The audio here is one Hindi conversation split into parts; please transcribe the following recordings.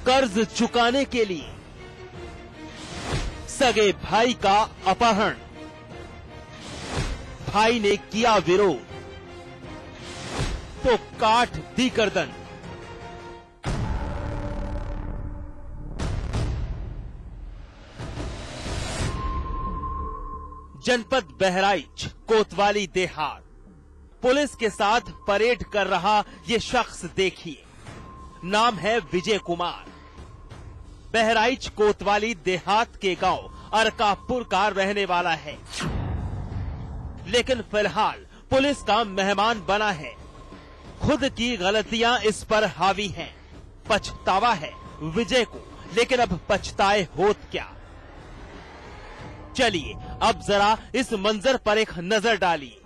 कर्ज चुकाने के लिए सगे भाई का अपहरण। भाई ने किया विरोध तो काट दी गर्दन। जनपद बहराइच कोतवाली देहात पुलिस के साथ परेड कर रहा ये शख्स देखिए, नाम है विजय कुमार। बहराइच कोतवाली देहात के गांव अरकापुर का रहने वाला है, लेकिन फिलहाल पुलिस का मेहमान बना है। खुद की गलतियां इस पर हावी हैं। पछतावा है विजय को, लेकिन अब पछताए होत क्या। चलिए अब जरा इस मंजर पर एक नजर डालिए।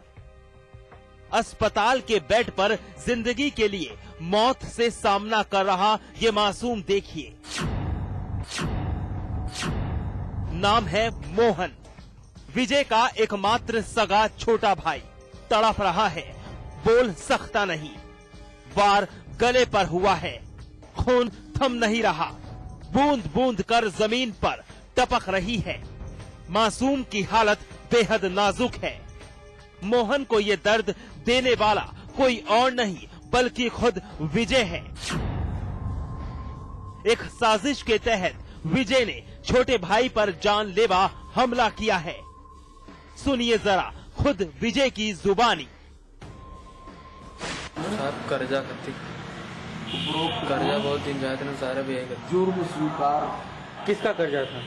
अस्पताल के बेड पर जिंदगी के लिए मौत से सामना कर रहा ये मासूम देखिए, नाम है मोहन। विजय का एकमात्र सगा छोटा भाई तड़प रहा है, बोल सकता नहीं। वार गले पर हुआ है, खून थम नहीं रहा, बूंद बूंद कर जमीन पर टपक रही है। मासूम की हालत बेहद नाजुक है। मोहन को ये दर्द देने वाला कोई और नहीं बल्कि खुद विजय है। एक साजिश के तहत विजय ने छोटे भाई पर जानलेवा हमला किया है। सुनिए जरा खुद विजय की जुबानी। साहब कर्जा बहुत दिन जाए थे ना, सारे भी जुर्म स्वीकार किसका कर्जा था?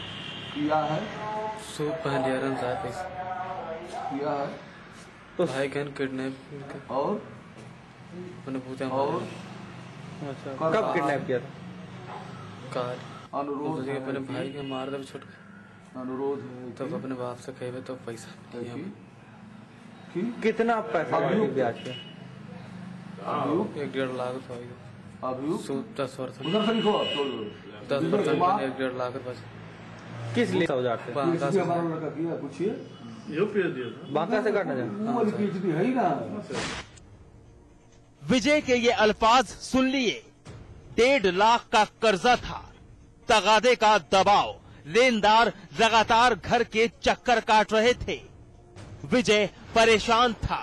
किया है, सूद पहन लिया था साहब, पैसा किया है तो भाई कहन किडनैप और मैंने पूछा और अच्छा, कब किडनैप किया था? कार अनुरोध तो है अपने कि- भाई के मार दे छोट अनुरोध है तब कि- अपने बाप से कहे तो पैसा नहीं है। कि कितना पैसा अभियुक्त- ब्याज पे? अभियुक्त 1.5 लाख था, अभियुक्त सूद 10% उधर से लिखो 10% 1.5 लाख बस। किस लिए 10,000 से? बांका से हमारा लड़का किया, पूछिए। बांका से काटना चाहे? वो वाली PhD है ही ना। विजय के ये अल्फाज सुन लिए। 1.5 लाख का कर्जा था, तगादे का दबाव, लेनदार लगातार घर के चक्कर काट रहे थे। विजय परेशान था।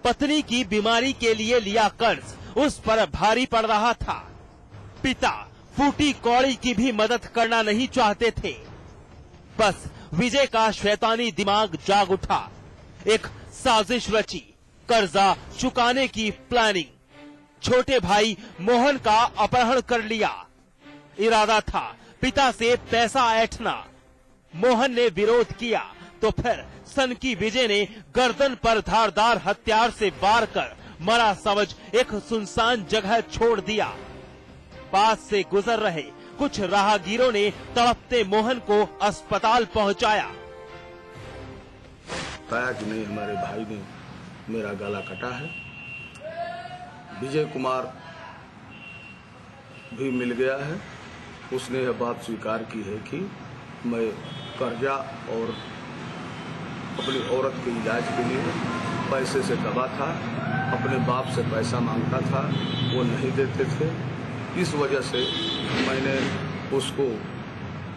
पत्नी की बीमारी के लिए लिया कर्ज उस पर भारी पड़ रहा था। पिता फूटी कौड़ी की भी मदद करना नहीं चाहते थे। बस विजय का शैतानी दिमाग जाग उठा। एक साजिश रची, कर्जा चुकाने की प्लानिंग। छोटे भाई मोहन का अपहरण कर लिया। इरादा था पिता से पैसा ऐंठना। मोहन ने विरोध किया तो फिर सनकी विजय ने गर्दन पर धारदार हथियार से वार कर मरा समझ एक सुनसान जगह छोड़ दिया। पास से गुजर रहे कुछ राहगीरों ने तड़पते मोहन को अस्पताल पहुंचाया। बताया कि नहीं, हमारे भाई ने मेरा गला कटा है। विजय कुमार भी मिल गया है। उसने यह बात स्वीकार की है कि मैं कर्जा और अपनी औरत के इलाज के लिए पैसे से दबा था, अपने बाप से पैसा मांगता था, वो नहीं देते थे। इस वजह से मैंने उसको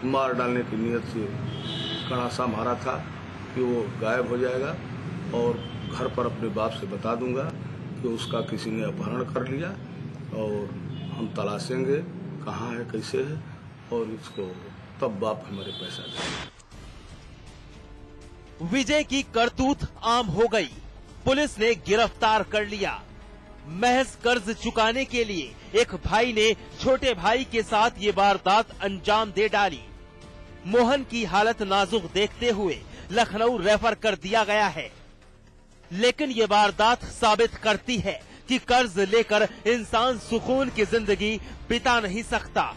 मार डालने की नीयत से कड़ासा मारा था कि वो गायब हो जाएगा और घर पर अपने बाप से बता दूंगा कि उसका किसी ने अपहरण कर लिया और हम तलाशेंगे कहाँ है, कैसे है, और इसको तब बाप हमारे पैसा देंगे। विजय की करतूत आम हो गई। पुलिस ने गिरफ्तार कर लिया। महज कर्ज चुकाने के लिए एक भाई ने छोटे भाई के साथ ये वारदात अंजाम दे डाली। मोहन की हालत नाजुक देखते हुए लखनऊ रेफर कर दिया गया है। लेकिन ये वारदात साबित करती है कि कर्ज लेकर इंसान सुकून की जिंदगी बिता नहीं सकता,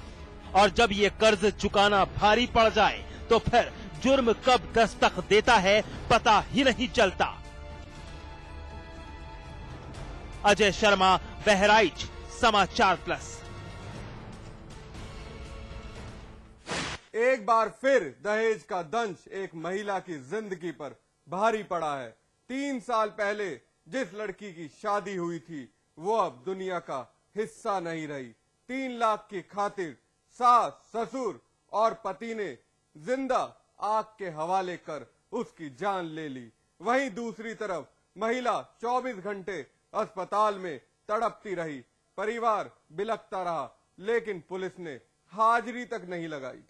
और जब ये कर्ज चुकाना भारी पड़ जाए तो फिर जुर्म कब दस्तक देता है पता ही नहीं चलता। अजय शर्मा, बहराइच, समाचार प्लस। एक बार फिर दहेज का दंश एक महिला की जिंदगी पर भारी पड़ा है। 3 साल पहले जिस लड़की की शादी हुई थी वो अब दुनिया का हिस्सा नहीं रही। 3 लाख की खातिर सास, ससुर और पति ने जिंदा आग के हवाले कर उसकी जान ले ली। वहीं दूसरी तरफ महिला 24 घंटे अस्पताल में तड़पती रही। परिवार बिलखता रहा, लेकिन पुलिस ने हाजिरी तक नहीं लगाई।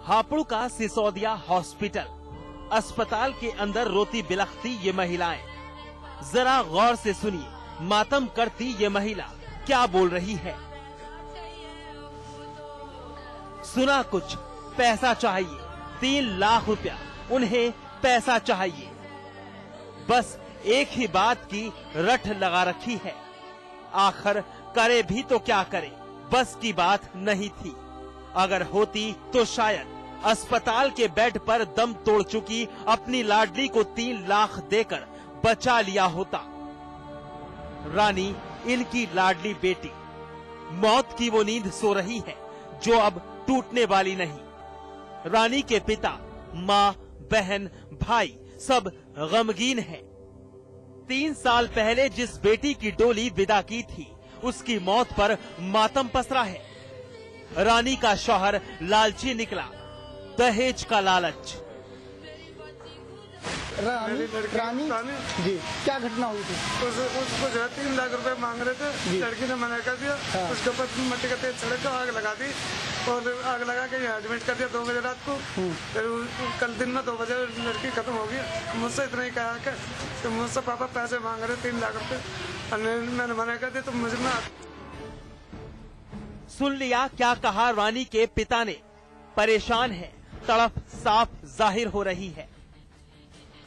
हापुड़ का सिसोदिया हॉस्पिटल अस्पताल के अंदर रोती बिलखती ये महिलाएं। जरा गौर से सुनिए, मातम करती ये महिला क्या बोल रही है। सुना कुछ, पैसा चाहिए, 3 लाख रुपया, उन्हें पैसा चाहिए। बस एक ही बात की रट लगा रखी है। आखिर करे भी तो क्या करे, बस की बात नहीं थी। अगर होती तो शायद अस्पताल के बेड पर दम तोड़ चुकी अपनी लाडली को 3 लाख देकर बचा लिया होता। रानी इनकी लाडली बेटी, मौत की वो नींद सो रही है जो अब टूटने वाली नहीं। रानी के पिता, माँ, बहन, भाई सब गमगीन हैं। 3 साल पहले जिस बेटी की डोली विदा की थी, उसकी मौत पर मातम पसरा है। रानी का शौहर लालची निकला, दहेज का लालच। रानी जी, क्या घटना हुई थी? उसको जो है 3 लाख रुपए मांग रहे थे, लड़की ने मना कर दिया। उसके ऊपर मट्टी का तेल छिड़क कर आग लगा दी और आग लगा के यहाँ एडमिट कर दिया 2 बजे रात को। फिर कल दिन में 2 बजे लड़की खत्म हो गई। मुझसे इतना ही कहा कि मुझसे पापा पैसे मांग रहे 3 लाख रुपए, मैंने मना कर दिया। तो मुझे ना सुन लिया क्या कहा रानी के पिता ने। परेशान है, तड़प साफ जाहिर हो रही है।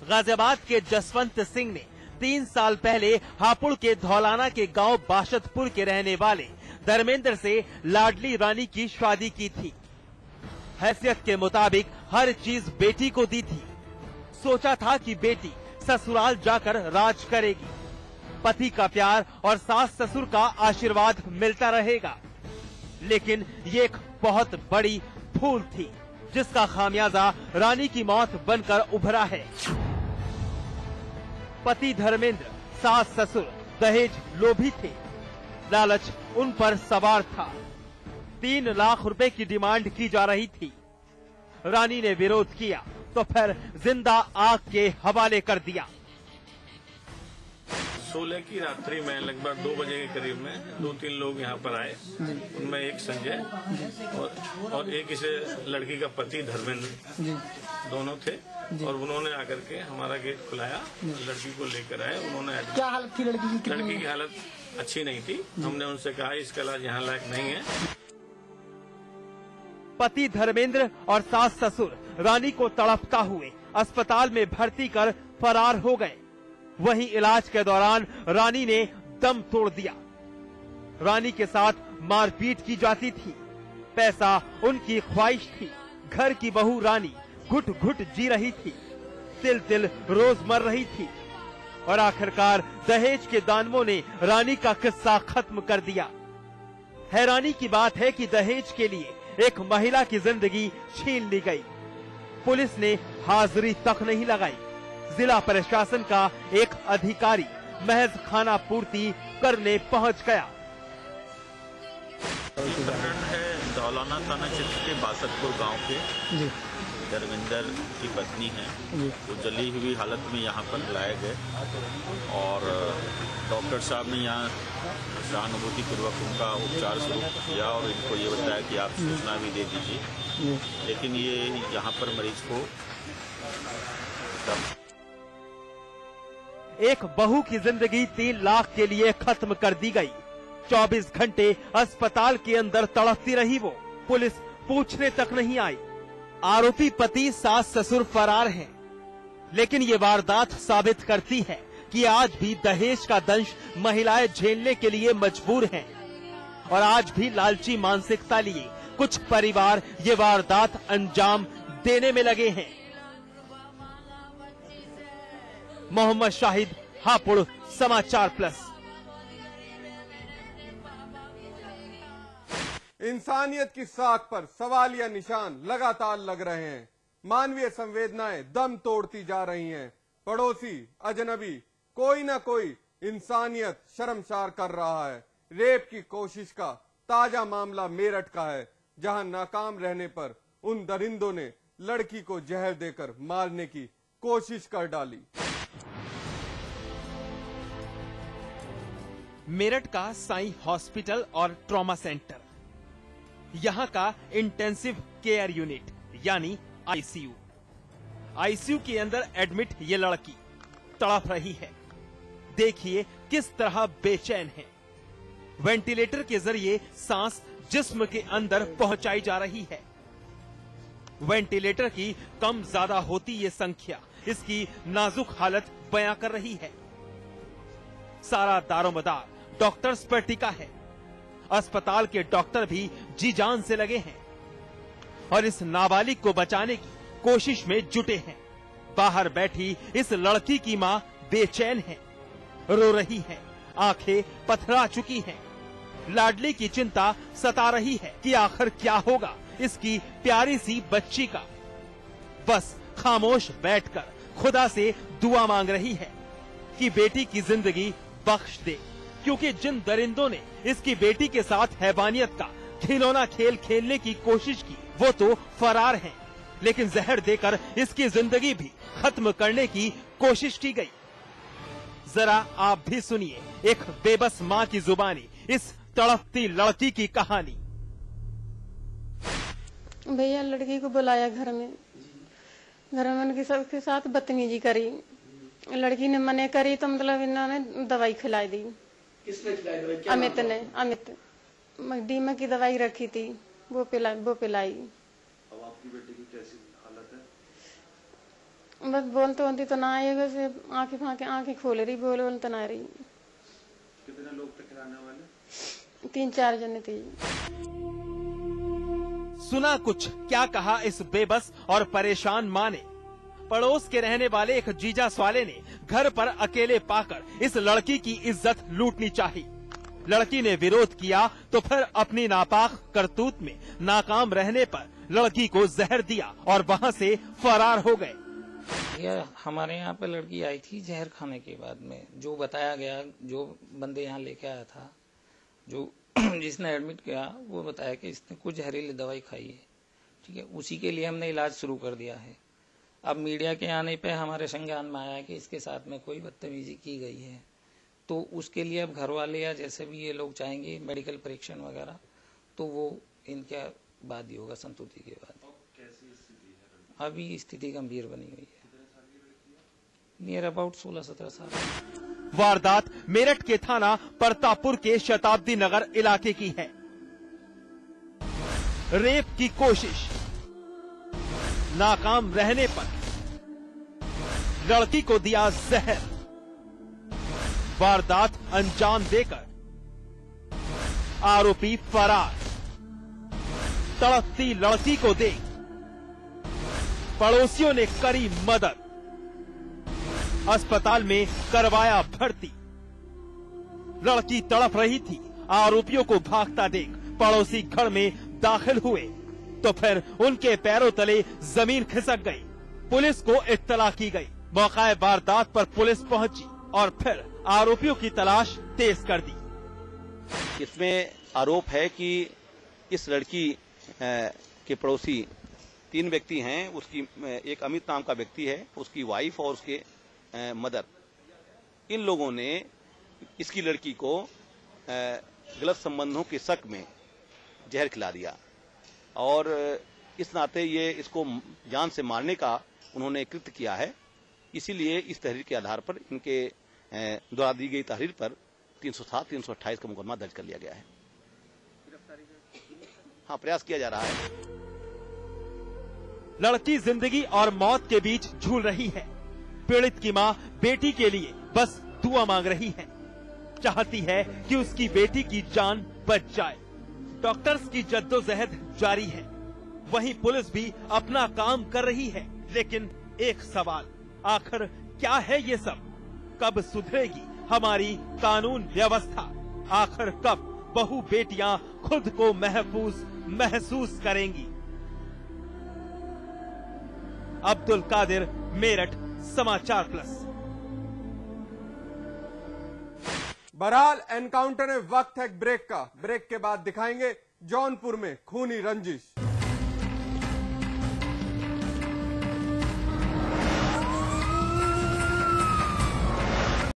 गाजियाबाद के जसवंत सिंह ने 3 साल पहले हापुड़ के धौलाना के गांव बाशतपुर के रहने वाले धर्मेंद्र से लाडली रानी की शादी की थी। हैसियत के मुताबिक हर चीज बेटी को दी थी। सोचा था कि बेटी ससुराल जाकर राज करेगी, पति का प्यार और सास ससुर का आशीर्वाद मिलता रहेगा। लेकिन ये एक बहुत बड़ी भूल थी, जिसका खामियाजा रानी की मौत बनकर उभरा है। पति धर्मेंद्र, सास ससुर दहेज लोभी थे। लालच उन पर सवार था। 3 लाख रुपए की डिमांड की जा रही थी। रानी ने विरोध किया तो फिर जिंदा आग के हवाले कर दिया। 16 की रात्रि में लगभग 2 बजे के करीब में 2-3 लोग यहाँ पर आए। उनमें एक संजय और एक इसे लड़की का पति धर्मेंद्र दोनों थे। और उन्होंने आकर के हमारा गेट खुलाया, लड़की को लेकर आए। उन्होंने क्या हालत थी लड़की की? लड़की की हालत अच्छी नहीं थी। हमने उनसे कहा इसका इलाज यहाँ लायक नहीं है। पति धर्मेंद्र और सास ससुर रानी को तड़पता हुए अस्पताल में भर्ती कर फरार हो गए। वहीं इलाज के दौरान रानी ने दम तोड़ दिया। रानी के साथ मारपीट की जाती थी। पैसा उनकी ख्वाहिश थी। घर की बहू रानी घुट घुट जी रही थी, तिल तिल रोज मर रही थी। और आखिरकार दहेज के दानवों ने रानी का किस्सा खत्म कर दिया। हैरानी की बात है कि दहेज के लिए एक महिला की जिंदगी छीन ली गई। पुलिस ने हाजिरी तक नहीं लगाई। जिला प्रशासन का एक अधिकारी महज खाना पूर्ति करने पहुंच गया। प्रकरण है धौलाना थाना क्षेत्र के बासतपुर गांव के धर्मेंद्र की पत्नी है। वो जली हुई हालत में यहाँ पर लाए गए और डॉक्टर साहब ने यहाँ सहानुभूति पूर्वक उनका उपचार शुरू किया और इनको ये बताया कि आप सूचना भी दे दीजिए। लेकिन ये यहाँ पर मरीज को एक बहू की जिंदगी 3 लाख के लिए खत्म कर दी गई। 24 घंटे अस्पताल के अंदर तड़पती रही वो। पुलिस पूछने तक नहीं आई। आरोपी पति, सास ससुर फरार हैं। लेकिन ये वारदात साबित करती है कि आज भी दहेज का दंश महिलाएं झेलने के लिए मजबूर हैं। और आज भी लालची मानसिकता लिए कुछ परिवार ये वारदात अंजाम देने में लगे हैं। मोहम्मद शाहिद, हापुड़, समाचार प्लस। इंसानियत की साख पर सवालिया निशान लगातार लग रहे हैं। मानवीय संवेदनाएं दम तोड़ती जा रही हैं। पड़ोसी, अजनबी, कोई ना कोई इंसानियत शर्मसार कर रहा है। रेप की कोशिश का ताजा मामला मेरठ का है, जहां नाकाम रहने पर उन दरिंदों ने लड़की को जहर देकर मारने की कोशिश कर डाली। मेरठ का साई हॉस्पिटल और ट्रॉमा सेंटर, यहां का इंटेंसिव केयर यूनिट यानी आईसीयू। आईसीयू के अंदर एडमिट ये लड़की तड़प रही है। देखिए किस तरह बेचैन है। वेंटिलेटर के जरिए सांस जिस्म के अंदर पहुंचाई जा रही है। वेंटिलेटर की कम ज्यादा होती ये संख्या इसकी नाजुक हालत बयां कर रही है। सारा दारोमदार डॉक्टर्स पर टिका है। अस्पताल के डॉक्टर भी जी जान से लगे हैं और इस नाबालिग को बचाने की कोशिश में जुटे हैं। बाहर बैठी इस लड़की की मां बेचैन है, रो रही है, आंखें पथरा चुकी हैं। लाडली की चिंता सता रही है कि आखिर क्या होगा इसकी प्यारी सी बच्ची का। बस खामोश बैठकर खुदा से दुआ मांग रही है कि बेटी की जिंदगी बख्श दे, क्योंकि जिन दरिंदों ने इसकी बेटी के साथ हैवानियत का खिलौना खेल खेलने की कोशिश की वो तो फरार हैं, लेकिन जहर देकर इसकी जिंदगी भी खत्म करने की कोशिश की गई। जरा आप भी सुनिए एक बेबस मां की जुबानी इस तड़पती लड़की की कहानी। भैया लड़की को बुलाया घर में उनके सबके साथ बदतमीजी करी। लड़की ने मने करी तो मतलब इन्होंने दवाई खिलाई दी। किसने खिलाई दवाई? अमित ने। अमित दीमक की दवाई रखी थी वो पिलाई। अब आपकी बेटी की कैसी हालत है? बस बोलते होती तो ना आए, वैसे आंखें फांके आंखें खोल रही, बोल तो ना रही। कितने लोग थे खिलाने वाले? 3-4 जने थे। सुना कुछ क्या कहा इस बेबस और परेशान मां ने। पड़ोस के रहने वाले एक जीजा स्वाले ने घर पर अकेले पाकर इस लड़की की इज्जत लूटनी चाही। लड़की ने विरोध किया तो फिर अपनी नापाक करतूत में नाकाम रहने पर लड़की को जहर दिया और वहां से फरार हो गए। यह हमारे यहाँ पे लड़की आई थी जहर खाने के बाद में, जो बताया गया, जो बंदे यहाँ लेके आया था, जो जिसने एडमिट किया वो बताया कि इसने कुछ जहरीली दवाई खाई है। ठीक है, उसी के लिए हमने इलाज शुरू कर दिया है। अब मीडिया के आने पे हमारे संज्ञान में आया कि इसके साथ में कोई बदतमीजी की गई है, तो उसके लिए अब घर वाले या जैसे भी ये लोग चाहेंगे मेडिकल परीक्षण वगैरह, तो वो इनके बाद ही होगा, संतुष्टि के बाद। अभी स्थिति गंभीर बनी हुई है, नियर अबाउट 16-17 साल। वारदात मेरठ के थाना प्रतापपुर के शताब्दी नगर इलाके की है। रेप की कोशिश, नाकाम रहने पर लड़की को दिया जहर, वारदात अंजाम देकर आरोपी फरार। तड़पती लड़की को देख पड़ोसियों ने करी मदद, अस्पताल में करवाया भर्ती। लड़की तड़प रही थी, आरोपियों को भागता देख पड़ोसी घर में दाखिल हुए तो फिर उनके पैरों तले जमीन खिसक गई। पुलिस को इत्तला की गई। मौका वारदात पर पुलिस पहुंची और फिर आरोपियों की तलाश तेज कर दी। इसमें आरोप है कि इस लड़की के पड़ोसी 3 व्यक्ति हैं। उसकी एक अमित नाम का व्यक्ति है, उसकी वाइफ और उसके मदर। इन लोगों ने इसकी लड़की को गलत संबंधों के शक में जहर खिला दिया और इस नाते ये इसको जान से मारने का उन्होंने कृत्य किया है। इसीलिए इस तहरीर के आधार पर इनके द्वारा दी गई तहरीर पर 307, 328 का मुकदमा दर्ज कर लिया गया है। हाँ, प्रयास किया जा रहा है। लड़की जिंदगी और मौत के बीच झूल रही है। पीड़ित की मां बेटी के लिए बस दुआ मांग रही है, चाहती है कि उसकी बेटी की जान बच जाए। डॉक्टर्स की जद्दोजहद जारी है, वहीं पुलिस भी अपना काम कर रही है। लेकिन एक सवाल, आखिर क्या है ये सब? कब सुधरेगी हमारी कानून व्यवस्था? आखिर कब बहू बेटियां खुद को महफूज महसूस करेंगी? अब्दुल कादिर, मेरठ, समाचार प्लस। बहरहाल एनकाउंटर में वक्त है ब्रेक का। ब्रेक के बाद दिखाएंगे जौनपुर में खूनी रंजिश।